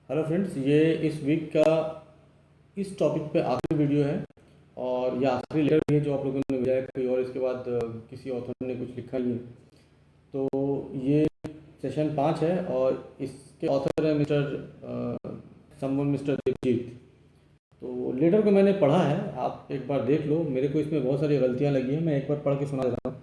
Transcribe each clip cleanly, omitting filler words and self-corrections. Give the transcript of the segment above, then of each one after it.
Hello friends, ये इस week का इस टॉपिक पे आखिरी वीडियो है और ये आखिरी लेटर भी है जो आप लोगों ने भेजा है कोई और इसके बाद किसी ऑथर ने कुछ लिखा ही है। तो ये सेशन 5 है और इसके ऑथर है मिस्टर देवजीत। तो लेटर को मैंने पढ़ा है, आप एक बार देख लो। मेरे को इसमें बहुत सारी गलतियाँ लगी हैं, मैं एक बार पढ़ के सुना देता हूँ।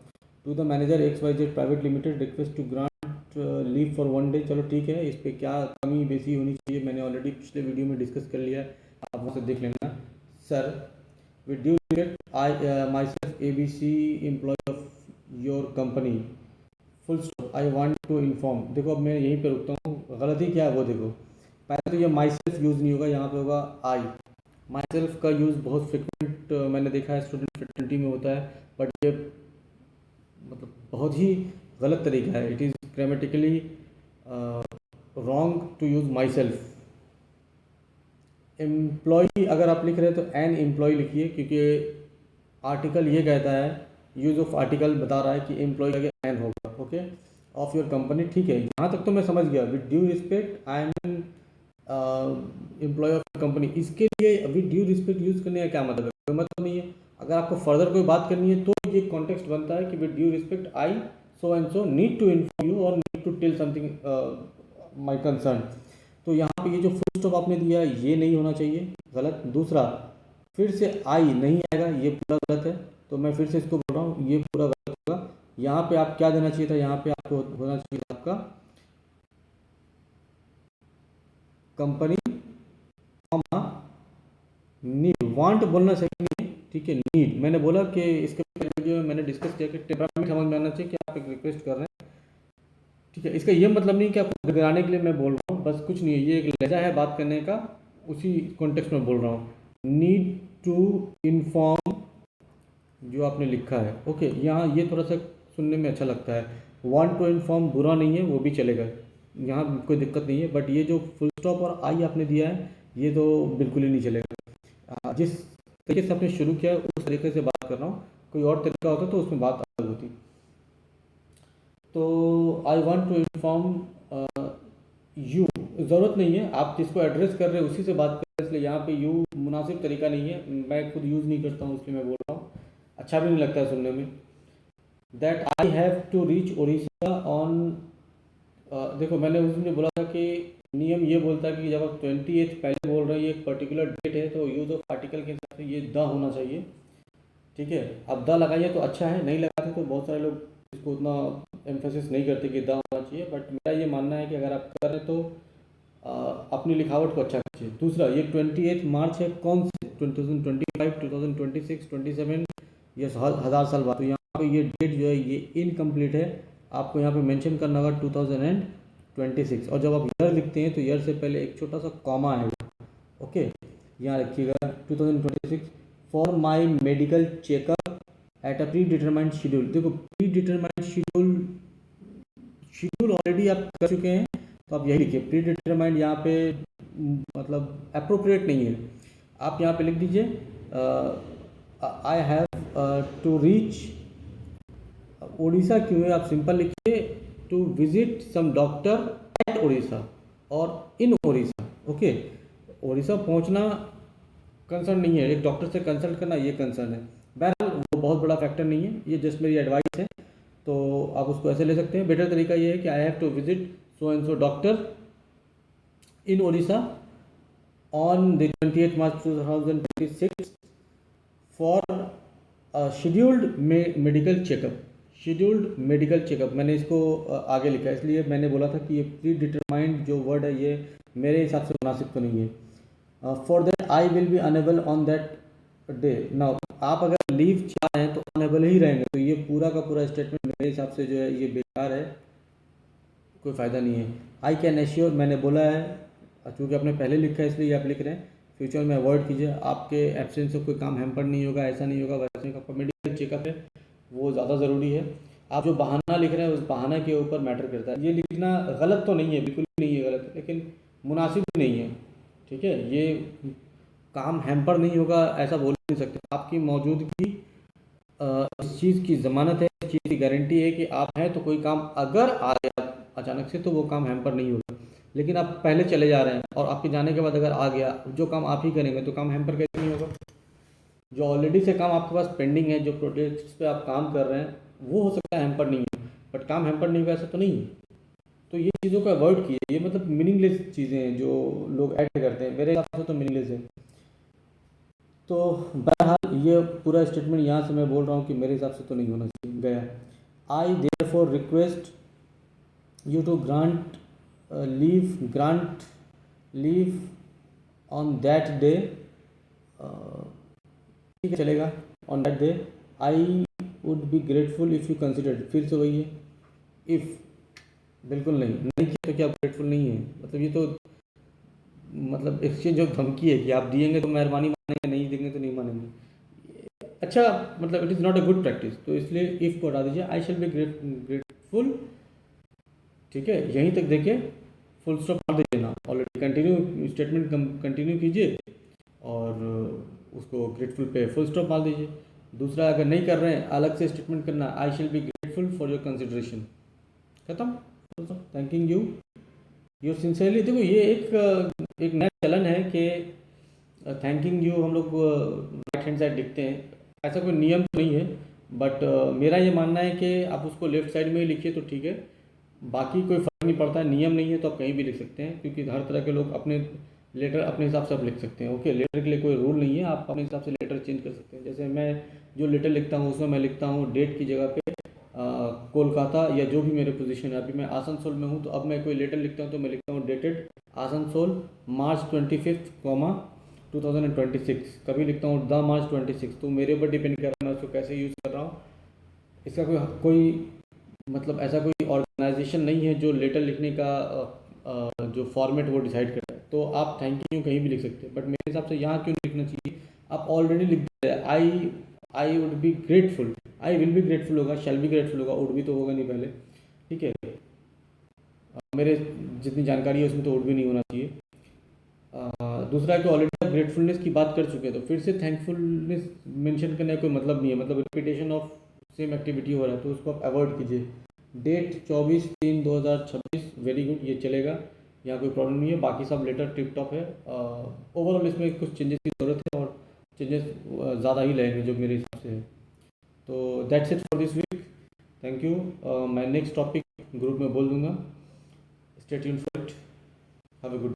To the manager XYZ private limited request to grant leave for 1 day. चलो ठीक है, इस पर क्या कमी बेसी होनी चाहिए मैंने ऑलरेडी पिछले वीडियो में डिस्कस कर लिया है, आप वहाँ से देख लेना। Sir, with due respect, I myself ABC employee of your company, full stop, I want to inform. देखो अब मैं यहीं पे रुकता हूँ, गलती क्या है वो देखो। पहले तो ये माई सेल्फ यूज़ नहीं होगा, यहाँ पे होगा आई। माई सेल्फ का यूज़ बहुत फ्रिक्वेंट मैंने देखा है, स्टूडेंट फ्रेटर्निटी में होता है, बट ये मतलब बहुत ही गलत तरीका है। It is grammatically wrong to use myself. Employee अगर आप लिख रहे हैं तो एन एम्प्लॉय लिखिए, क्योंकि आर्टिकल ये कहता है, यूज़ ऑफ आर्टिकल बता रहा है कि एम्प्लॉय का एन होगा। ओके, ऑफ योर कंपनी, ठीक है, यहाँ तक तो मैं समझ गया। With due respect, I am an employee of company. इसके लिए विद ड्यू रिस्पेक्ट यूज़ करने का क्या मतलब है? कोई मतलब नहीं है। अगर आपको फर्दर कोई बात करनी है तो ये कॉन्टेक्स्ट बनता है कि with due respect I so and so need to inform you और need to tell something my concern. तो यहाँ पे ये जो फुल स्टॉप आपने दिया ये नहीं होना चाहिए, गलत। दूसरा, फिर से आई नहीं आएगा, ये पूरा गलत है। तो मैं फिर से इसको बोल रहा हूँ, ये पूरा गलत होगा। यहाँ पे आप क्या देना चाहिए था? यहाँ पे आपको होना चाहिए आपका कंपनी नीड। वांट बोलना सही नहीं, ठीक है, नीड। मैंने बोला कि इसके वीडियो में मैंने डिस्कस किया कि टेम्परामेंट समझ में आना चाहिए कि आप एक रिक्वेस्ट कर रहे हैं, ठीक है। इसका ये मतलब नहीं कि आपको गिराने के लिए मैं बोल रहा हूँ, बस कुछ नहीं है, ये एक लहजा है बात करने का, उसी कॉन्टेक्स्ट में बोल रहा हूँ। नीड टू इन्फॉर्म जो आपने लिखा है, ओके, यहाँ ये थोड़ा सा सुनने में अच्छा लगता है। वांट टू इन्फॉर्म बुरा नहीं है, वो भी चलेगा, यहाँ कोई दिक्कत नहीं है। बट ये जो फुल स्टॉप और आई आपने दिया है ये तो बिल्कुल ही नहीं चलेगा। जिस तरीके से आपने शुरू किया है उस तरीके से बात कर रहा हूँ, कोई और तरीका होता तो उसमें बात अलग होती। तो I want to inform you, ज़रूरत नहीं है, आप जिसको एड्रेस कर रहे हैं उसी से बात कर रहे हैं, इसलिए यहाँ पे यू मुनासिब तरीका नहीं है। मैं खुद यूज़ नहीं करता हूँ इसलिए मैं बोल रहा हूँ, अच्छा भी नहीं लगता है सुनने में। That I have to reach Orissa on, देखो मैंने उस दिन बोला था कि नियम ये बोलता है कि जब आप 28 पहले बोल रहे हैं, ये एक पर्टिकुलर डेट है, तो यूज़ ऑफ आर्टिकल के हिसाब से ये द होना चाहिए, ठीक है। अब द लगाइए तो अच्छा है, नहीं लगाते तो बहुत सारे लोग इसको उतना एम्फेसिस नहीं करते कि द होना चाहिए। बट मेरा ये मानना है कि अगर आप कर रहे तो अपनी लिखावट को अच्छा कीजिए। दूसरा, ये 28 मार्च है, कौन से 2025, 2026, 27, ये 1000 साल बाद। तो यहाँ पे ये डेट जो है ये इनकम्प्लीट है, आपको यहाँ पे मेंशन करना होगा 2026। और जब आप ईयर लिखते हैं तो ईयर से पहले एक छोटा सा कॉमा आएगा, ओके, यहाँ रखिएगा 2026 for my medical checkup at a pre determined schedule. देखो pre determined schedule, schedule already आप कर चुके हैं, तो आप यही लिखिए प्री डिटरमाइंड। यहाँ पे मतलब अप्रोप्रिएट नहीं है, आप यहाँ पे लिख दीजिए I have to reach Orissa. क्यों है, आप सिंपल लिखिए to visit some doctor at Orissa और इन उड़ीसा, ओके। उड़ीसा पहुँचना कंसर्न नहीं है, एक डॉक्टर से कंसल्ट करना ये कंसर्न है। बहरहाल वो बहुत बड़ा फैक्टर नहीं है, ये जस्ट मेरी एडवाइस है, तो आप उसको ऐसे ले सकते हैं। बेटर तरीका ये है कि I have to visit so and so doctor in Orissa on the 28 March 2026 for scheduled medical checkup. Scheduled medical checkup मैंने इसको आगे लिखा है, इसलिए मैंने बोला था कि ये प्री डिटरमाइंड जो वर्ड है ये मेरे हिसाब से मुनासिब तो नहीं है। For that I will be unable on that day. Now आप अगर लीव चाह रहे हैं तो अनेबल ही रहेंगे, तो ये पूरा का पूरा स्टेटमेंट मेरे हिसाब से जो है ये बेकार है, कोई फ़ायदा नहीं है। आई कैन एश्योर मैंने बोला है, चूँकि आपने पहले लिखा है इसलिए आप लिख रहे हैं, फ्यूचर में अवॉइड कीजिए। आपके एब्सेंस से कोई काम हैम्पर नहीं होगा, ऐसा नहीं होगा वैसे नहीं। आपका मेडिकल चेकअप है वो ज़्यादा ज़रूरी है। आप जो बहाना लिख रहे हैं उस बहाना के ऊपर मैटर करता है। ये लिखना गलत तो नहीं है, बिल्कुल नहीं है गलत, लेकिन मुनासिब भी नहीं है, ठीक है। ये काम हैम्पर नहीं होगा ऐसा बोल नहीं सकते। आपकी मौजूदगी इस चीज़ की ज़मानत है, इस चीज़ की गारंटी है कि आप हैं, तो कोई काम अगर आ गया अचानक से तो वो काम हैम्पर नहीं होगा। लेकिन आप पहले चले जा रहे हैं और आपके जाने के बाद अगर आ गया, जो काम आप ही करेंगे तो काम हैम्पर कैसे नहीं होगा? जो ऑलरेडी से काम आपके पास पेंडिंग है, जो प्रोजेक्ट्स पे आप काम कर रहे हैं, वो हो सकता है हैम्पर नहीं है, बट काम हैम्पर नहीं होगा ऐसा तो नहीं है। तो ये चीज़ों को अवॉइड कीजिए, ये मतलब मीनिंगलेस चीज़ें हैं जो लोग ऐड करते हैं, मेरे हिसाब से तो मीनिंगलेस है। तो बहरहाल ये पूरा स्टेटमेंट यहाँ से मैं बोल रहा हूँ कि मेरे हिसाब से तो नहीं होना चाहिए। गया। I therefore request you to grant leave on that day, ठीक है चलेगा, on that day I would be grateful if you consider, फिर से वही है इफ़, बिल्कुल नहीं, नहीं किया तो क्या ग्रेटफुल नहीं है? मतलब ये तो मतलब एक्सचेंज ऑफ धमकी है कि आप दिएंगे तो मेहरबानी मानेंगे, नहीं देंगे तो नहीं मानेंगे। अच्छा, मतलब it is not a good practice, तो इसलिए इफ़ को हटा दीजिए, आई शैल बी ग्रेटफुल, ठीक है, यहीं तक देखिए, फुल स्टॉप मार दीजिए ना, ऑलरेडी कंटिन्यू स्टेटमेंट कंटिन्यू कीजिए और उसको ग्रेटफुल पे फुल स्टॉप मार दीजिए। दूसरा, अगर नहीं कर रहे हैं अलग से स्टेटमेंट करना, I shall be grateful for your consideration, खत्म, थैंकिंग यू योर सिंसियरली। देखो ये एक नया चलन है कि थैंकिंग यू हम लोग राइट हैंड साइड लिखते हैं, ऐसा कोई नियम तो नहीं है, बट मेरा ये मानना है कि आप उसको लेफ्ट साइड में ही लिखिए तो ठीक है, बाकी कोई फ़र्क नहीं पड़ता है, नियम नहीं है तो आप कहीं भी लिख सकते हैं, क्योंकि हर तरह के लोग अपने लेटर अपने हिसाब से आप लिख सकते हैं। ओके, लेटर के लिए कोई रूल नहीं है, आप अपने हिसाब से लेटर चेंज कर सकते हैं। जैसे मैं जो लेटर लिखता हूँ उसमें मैं लिखता हूँ डेट की जगह पे कोलकाता, या जो भी मेरे पोजीशन है, अभी मैं आसनसोल में हूँ तो अब मैं कोई लेटर लिखता हूँ तो मैं लिखता हूँ डेटेड आसनसोल March 25, 2026, कभी लिखता हूँ द March 26, तो मेरे ऊपर डिपेंड कर रहा है मैं उसको कैसे यूज़ कर रहा हूँ। इसका कोई मतलब ऐसा कोई ऑर्गेनाइजेशन नहीं है जो लेटर लिखने का जो फॉर्मेट वो डिसाइड करता है, तो आप थैंक यू कहीं भी लिख सकते हैं, बट मेरे हिसाब से यहाँ क्यों लिखना चाहिए? आप ऑलरेडी लिख दिया है, आई would be grateful, I will be grateful होगा, शैल बी ग्रेटफुल होगा, वुड भी तो होगा नहीं पहले, ठीक है। मेरे जितनी जानकारी है उसमें तो वुड भी नहीं होना चाहिए। दूसरा कि ऑलरेडी आप ग्रेटफुलनेस की बात कर चुके हैं, तो फिर से थैंकफुलनेस मेंशन करने का कोई मतलब नहीं है, मतलब रिपीटेशन ऑफ सेम एक्टिविटी हो रहा है, तो उसको आप अवॉइड कीजिए। डेट 24/3/2026, वेरी गुड, ये चलेगा, यहाँ कोई प्रॉब्लम नहीं है, बाकी सब लेटर टिप टॉप है। ओवरऑल इसमें कुछ चेंजेस की ज़रूरत है, और चेंजेस ज़्यादा ही लगेंगे जो मेरे हिसाब से है। तो that's it for this week, thank you. मैं नेक्स्ट टॉपिक ग्रुप में बोल दूंगा, stay tuned for it, have a good